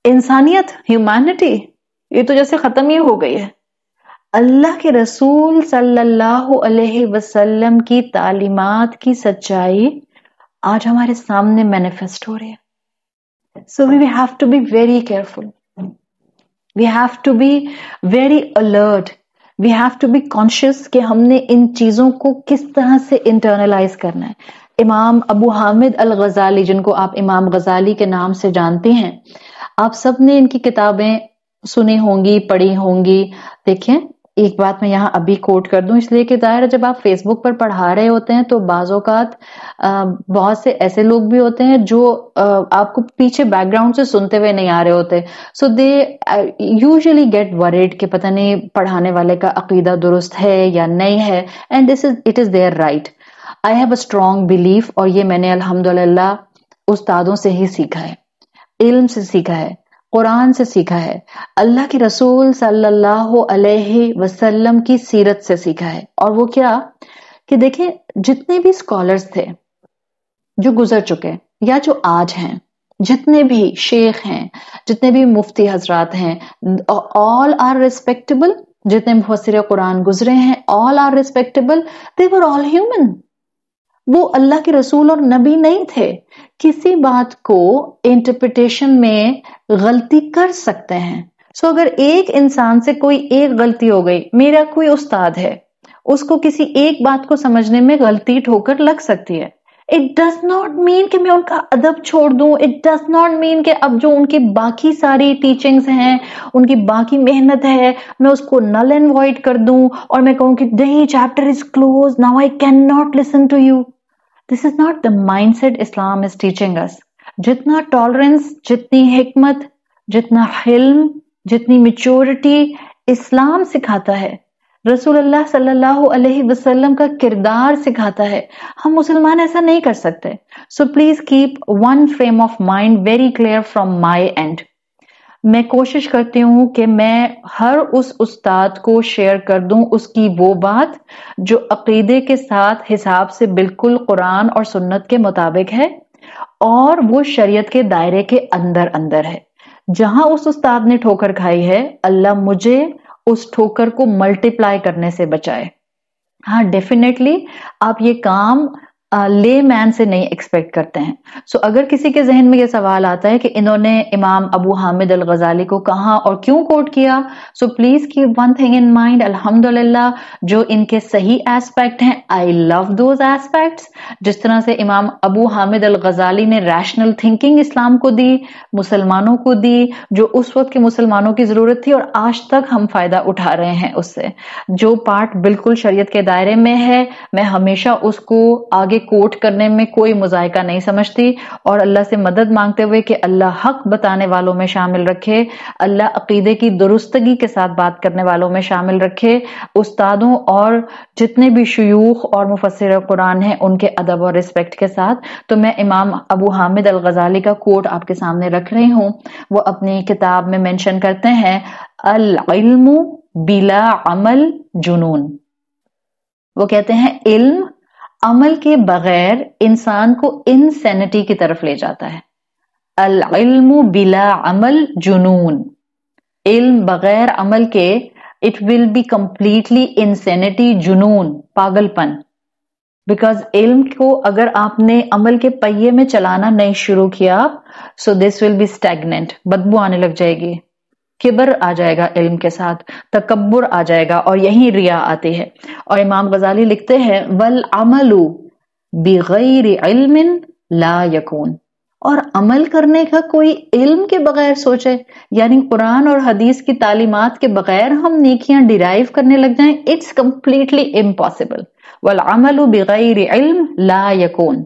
انسانیت، ہیومینٹی، یہ تو جیسے ختم ہی ہو گئی ہے. اللہ کے رسول صلی اللہ علیہ وسلم کی تعلیمات کی سچائی آج ہمارے سامنے مینیفیسٹ ہو رہی ہے. So we have to be very careful. We have to be very alert. We have to be conscious کہ ہم نے ان چیزوں کو کس طرح سے انٹرنلائز کرنا ہے. امام ابو حامد الغزالی، جن کو آپ امام غزالی کے نام سے جانتے ہیں، آپ سب نے ان کی کتابیں سنی ہوں گی، پڑھی ہوں گی. دیکھیں، ایک بات میں یہاں ابھی کوٹ کر دوں، اس لیے کہ ظاہر جب آپ فیس بک پر پڑھا رہے ہوتے ہیں تو بعض اوقات بہت سے ایسے لوگ بھی ہوتے ہیں جو آپ کو پیچھے بیک گراؤنڈ سے سنتے ہوئے نہیں آ رہے ہوتے. سو دے یوزلی گیٹ ورڈ کہ پتہ نہیں پڑھانے والے کا عقیدہ درست ہے یا نہیں ہے. And it is there right. I have a strong belief, اور یہ میں نے الحمدللہ استادوں سے ہی سیکھا ہے، علم سے سیکھا ہے، قرآن سے سیکھا ہے، اللہ کے رسول صلی اللہ علیہ وسلم کی سیرت سے سیکھا ہے. اور وہ کیا کہ دیکھیں، جتنے بھی اسکالرز تھے جو گزر چکے یا جو آج ہیں، جتنے بھی شیخ ہیں، جتنے بھی مفتی حضرات ہیں، all are respectable. جتنے مفسر قرآن گزرے ہیں all are respectable. They were all human. وہ اللہ کے رسول اور نبی نہیں تھے. کسی بات کو انٹرپریٹیشن میں غلطی کر سکتے ہیں. سو اگر ایک انسان سے کوئی ایک غلطی ہو گئی، میرا کوئی استاد ہے، اس کو کسی ایک بات کو سمجھنے میں غلطی ٹھوکر لگ سکتی ہے. It does not mean کہ میں ان کا ادب چھوڑ دوں. It does not mean کہ اب جو ان کی باقی ساری ٹیچنگز ہیں، ان کی باقی محنت ہے، میں اس کو null and void کر دوں اور میں کہوں کہ نہیں، chapter is closed, now I cannot listen to you. This is not the mindset Islam is teaching us. جتنا ٹالرنس، جتنی حکمت، جتنا حلم، جتنی میچورٹی اسلام سکھاتا ہے، رسول اللہ صلی اللہ علیہ وسلم کا کردار سکھاتا ہے، ہم مسلمان ایسا نہیں کر سکتے. So please keep one frame of mind very clear from my and. میں کوشش کرتی ہوں کہ میں ہر اس استاد کو شیئر کر دوں اس کی وہ بات جو عقیدے کے ساتھ حساب سے بالکل قرآن اور سنت کے مطابق ہے اور وہ شریعت کے دائرے کے اندر ہے. جہاں اس استاد نے ٹھوکر کھائی ہے، اللہ مجھے اس ٹھوکر کو ملٹیپلائی کرنے سے بچائے. ہاں ڈیفینیٹلی آپ یہ کام لے مین سے نہیں ایکسپیکٹ کرتے ہیں. سو اگر کسی کے ذہن میں یہ سوال آتا ہے کہ انہوں نے امام ابو حامد الغزالی کو کہاں اور کیوں کوٹ کیا، so please keep one thing in mind. الحمدللہ جو ان کے صحیح ایسپیکٹ ہیں، آئی لو دوز ایسپیکٹس. جس طرح سے امام ابو حامد الغزالی نے ریشنل تھنکنگ اسلام کو دی، مسلمانوں کو دی، جو اس وقت کے مسلمانوں کی ضرورت تھی، اور آج تک ہم فائدہ اٹھا رہے ہیں اس سے. جو پارٹ بالکل شریعت کے دائرے میں ہے، میں ہمیشہ اس کو آگے کوٹ کرنے میں کوئی مذائقہ نہیں سمجھتی، اور اللہ سے مدد مانگتے ہوئے کہ اللہ حق بتانے والوں میں شامل رکھے، اللہ عقیدے کی درستگی کے ساتھ بات کرنے والوں میں شامل رکھے، استادوں اور جتنے بھی شیوخ اور مفسر قرآن ہیں ان کے ادب اور رسپیکٹ کے ساتھ. تو میں امام ابو حامد الغزالی کا کوٹ آپ کے سامنے رکھ رہی ہوں. وہ اپنی کتاب میں مینشن کرتے ہیں، العلم بلا عمل جنون. وہ کہتے ہیں علم عمل کے بغیر انسان کو انسینٹی کی طرف لے جاتا ہے. العلم بلا عمل جنون. علم بغیر عمل کے it will be completely insanity، جنون، پاگل پن. بیکاز علم کو اگر آپ نے عمل کے پہیے میں چلانا نہیں شروع کیا، so this will be stagnant، بدبو آنے لگ جائے گی، کبر آ جائے گا، علم کے ساتھ تکبر آ جائے گا، اور یہی ریا آتی ہے. اور امام غزالی لکھتے ہیں، والعمل بغیر علم لا یکون. اور عمل کرنے کا کوئی علم کے بغیر سوچے، یعنی قرآن اور حدیث کی تعلیمات کے بغیر ہم نیکیاں ڈیرائیو کرنے لگ جائیں، اٹس کمپلیٹلی امپاسبل. والعمل بغیر علم لا یکون.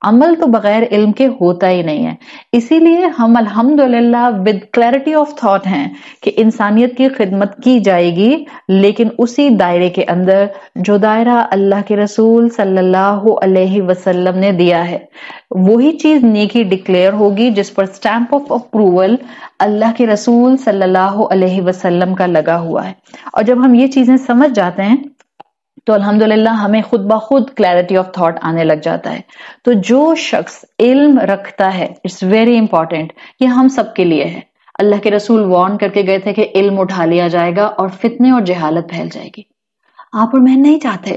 عمل تو بغیر علم کے ہوتا ہی نہیں ہے. اسی لیے ہم الحمدللہ ود کلیئرٹی آف تھاٹ ہیں کہ انسانیت کی خدمت کی جائے گی، لیکن اسی دائرے کے اندر جو دائرہ اللہ کے رسول صلی اللہ علیہ وسلم نے دیا ہے. وہی چیز نیکی ڈکلیئر ہوگی جس پر سٹیمپ آف اپروول اللہ کے رسول صلی اللہ علیہ وسلم کا لگا ہوا ہے. اور جب ہم یہ چیزیں سمجھ جاتے ہیں تو الحمدللہ ہمیں خود بخود کلیئرٹی آف تھاٹ آنے لگ جاتا ہے. تو جو شخص علم رکھتا ہے، اٹس ویری امپورٹنٹ، یہ ہم سب کے لیے ہے. اللہ کے رسول وارن کر کے گئے تھے کہ علم اٹھا لیا جائے گا اور فتنے اور جہالت پھیل جائے گی. آپ اور میں نہیں چاہتے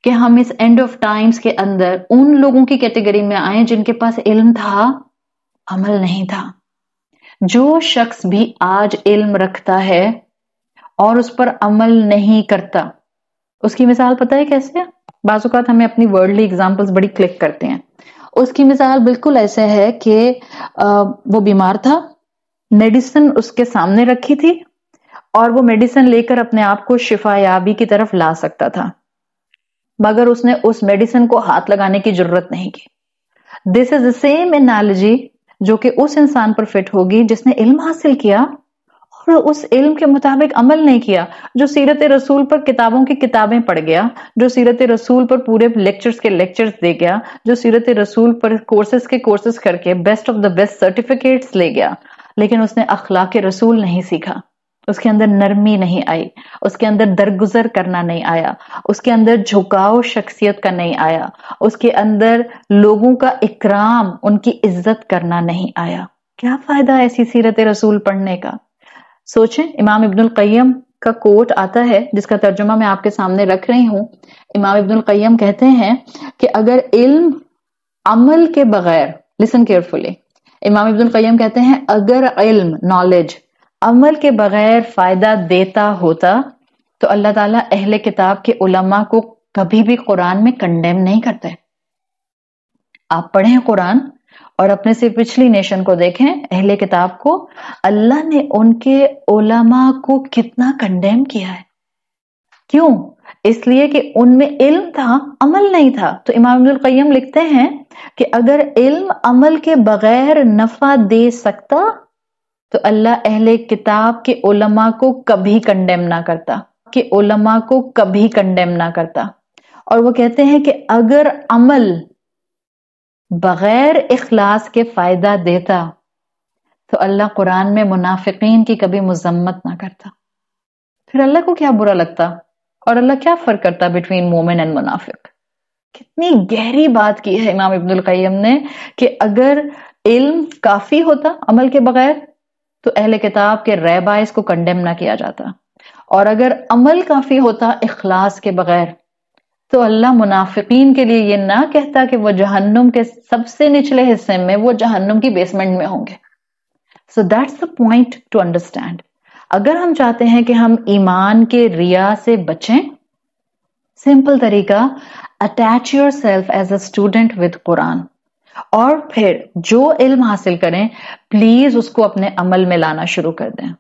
کہ ہم اس اینڈ آف ٹائمز کے اندر ان لوگوں کی کیٹیگری میں آئیں جن کے پاس علم تھا، عمل نہیں تھا. جو شخص بھی آج علم رکھتا ہے اور اس پر عمل نہیں کرتا، اس کی مثال پتہ ہے کیسے ہے؟ بعض اوقات ہمیں اپنی ورلڈلی ایگزامپلز بڑی کلک کرتے ہیں. اس کی مثال بالکل ایسے ہے کہ وہ بیمار تھا، میڈیسن اس کے سامنے رکھی تھی اور وہ میڈیسن لے کر اپنے آپ کو شفا یابی کی طرف لا سکتا تھا، مگر اس نے اس میڈیسن کو ہاتھ لگانے کی ضرورت نہیں کی. دس از دا سیم انالوجی جو کہ اس انسان پر فٹ ہوگی جس نے علم حاصل کیا اور اس علم کے مطابق عمل نہیں کیا، جو سیرت رسول پر کتابوں کی کتابیں پڑھ گیا، جو سیرت رسول پر پورے لیکچرز کے لیکچرز دے گیا، جو سیرت رسول پر کورسز کے کورسز کر کے best of the best certificates لے گیا، لیکن اس نے اخلاق رسول نہیں سیکھا. اس کے اندر نرمی نہیں آئی، اس کے اندر درگزر کرنا نہیں آیا، اس کے اندر جھکاؤ شخصیت کا نہیں آیا، اس کے اندر لوگوں کا اکرام، ان کی عزت کرنا نہیں آیا. کیا فائدہ ایسی سیرت رسول پڑھنے کا؟ سوچیں، امام ابن القیم کا کوٹ آتا ہے جس کا ترجمہ میں آپ کے سامنے رکھ رہی ہوں. امام ابن القیم کہتے ہیں کہ اگر علم عمل کے بغیر، لسن کیئرفلی، امام ابن القیم کہتے ہیں اگر علم، نالج، عمل کے بغیر فائدہ دیتا ہوتا تو اللہ تعالیٰ اہل کتاب کے علماء کو کبھی بھی قرآن میں کنڈیم نہیں کرتے. آپ پڑھیں قرآن اور اپنے سے پچھلی نیشن کو دیکھیں، اہل کتاب کو، اللہ نے ان کے علماء کو کتنا کنڈیم کیا ہے. کیوں؟ اس لیے کہ ان میں علم تھا، عمل نہیں تھا. تو امام ابن القیم لکھتے ہیں کہ اگر علم عمل کے بغیر نفع دے سکتا تو اللہ اہل کتاب کے علماء کو کبھی کنڈیم نہ کرتا، کہ علماء کو کبھی کنڈیم نہ کرتا. اور وہ کہتے ہیں کہ اگر عمل بغیر اخلاص کے فائدہ دیتا تو اللہ قرآن میں منافقین کی کبھی مذمت نہ کرتا. پھر اللہ کو کیا برا لگتا اور اللہ کیا فرق کرتا بٹوین مومن اینڈ منافق؟ کتنی گہری بات کی ہے امام ابن القیم نے کہ اگر علم کافی ہوتا عمل کے بغیر تو اہل کتاب کے ریبائز کو کنڈیم نہ کیا جاتا، اور اگر عمل کافی ہوتا اخلاص کے بغیر تو اللہ منافقین کے لیے یہ نہ کہتا کہ وہ جہنم کے سب سے نچلے حصے میں، وہ جہنم کی بیسمنٹ میں ہوں گے. So that's the point to understand. اگر ہم چاہتے ہیں کہ ہم ایمان کے ریا سے بچیں، سمپل طریقہ، attach yourself as a student with قرآن، اور پھر جو علم حاصل کریں پلیز اس کو اپنے عمل میں لانا شروع کر دیں.